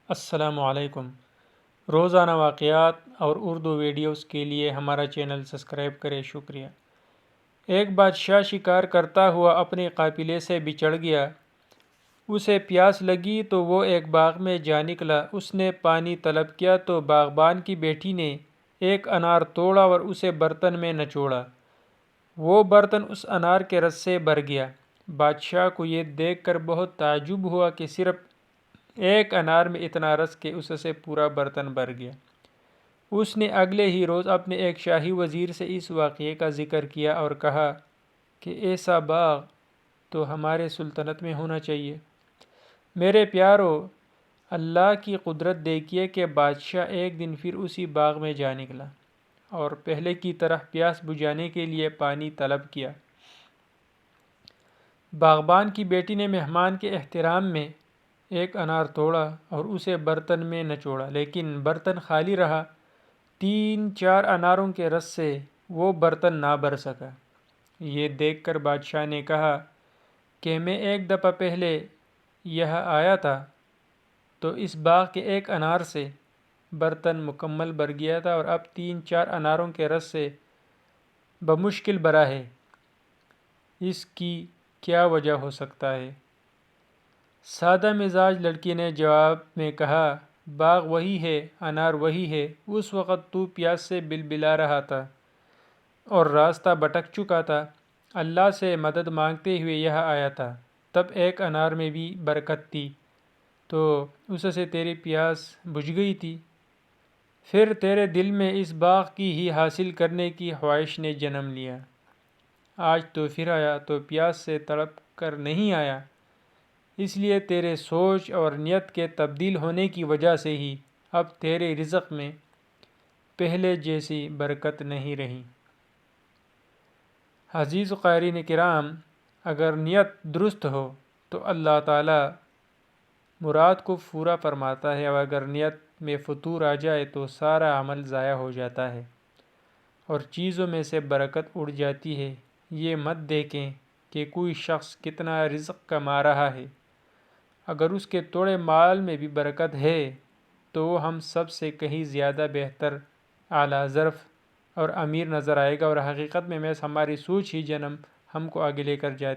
السلام علیکم۔ روزانہ واقعات اور اردو ویڈیوز کے لیے ہمارا چینل سبسکرائب کریں، شکریہ۔ ایک بادشاہ شکار کرتا ہوا اپنے قافلے سے بچھڑ گیا۔ اسے پیاس لگی تو وہ ایک باغ میں جا نکلا۔ اس نے پانی طلب کیا تو باغبان کی بیٹی نے ایک انار توڑا اور اسے برتن میں نچوڑا۔ وہ برتن اس انار کے رس سے بھر گیا۔ بادشاہ کو یہ دیکھ کر بہت تعجب ہوا کہ صرف ایک انار میں اتنا رس کہ اس سے پورا برتن بھر گیا۔ اس نے اگلے ہی روز اپنے ایک شاہی وزیر سے اس واقعے کا ذکر کیا اور کہا کہ ایسا باغ تو ہمارے سلطنت میں ہونا چاہیے۔ میرے پیارو، اللہ کی قدرت دیکھیے کہ بادشاہ ایک دن پھر اسی باغ میں جا نکلا اور پہلے کی طرح پیاس بجھانے کے لیے پانی طلب کیا۔ باغبان کی بیٹی نے مہمان کے احترام میں ایک انار توڑا اور اسے برتن میں نچوڑا، لیکن برتن خالی رہا۔ 3-4 اناروں کے رس سے وہ برتن نہ بھر سکا۔ یہ دیکھ کر بادشاہ نے کہا کہ میں ایک دفعہ پہلے یہاں آیا تھا تو اس باغ کے ایک انار سے برتن مکمل بھر گیا تھا اور اب 3-4 اناروں کے رس سے بمشکل بھرا ہے۔ اس کی کیا وجہ ہو سکتا ہے؟ سادہ مزاج لڑکی نے جواب میں کہا، باغ وہی ہے، انار وہی ہے۔ اس وقت تو پیاس سے بلبلا رہا تھا اور راستہ بھٹک چکا تھا۔ اللہ سے مدد مانگتے ہوئے یہاں آیا تھا، تب ایک انار میں بھی برکت تھی تو اس سے تیری پیاس بجھ گئی تھی۔ پھر تیرے دل میں اس باغ کی ہی حاصل کرنے کی خواہش نے جنم لیا۔ آج تو پھر آیا تو پیاس سے تڑپ کر نہیں آیا، اس لیے تیرے سوچ اور نیت کے تبدیل ہونے کی وجہ سے ہی اب تیرے رزق میں پہلے جیسی برکت نہیں رہی۔ عزیز قارئین کرام، اگر نیت درست ہو تو اللہ تعالی مراد کو پورا فرماتا ہے، اور اگر نیت میں فتور آ جائے تو سارا عمل ضائع ہو جاتا ہے اور چیزوں میں سے برکت اڑ جاتی ہے۔ یہ مت دیکھیں کہ کوئی شخص کتنا رزق کما رہا ہے، اگر اس کے تھوڑے مال میں بھی برکت ہے تو وہ ہم سب سے کہیں زیادہ بہتر، اعلیٰ ظرف اور امیر نظر آئے گا، اور حقیقت میں محض ہماری سوچ ہی ہم کو آگے لے کر جائے۔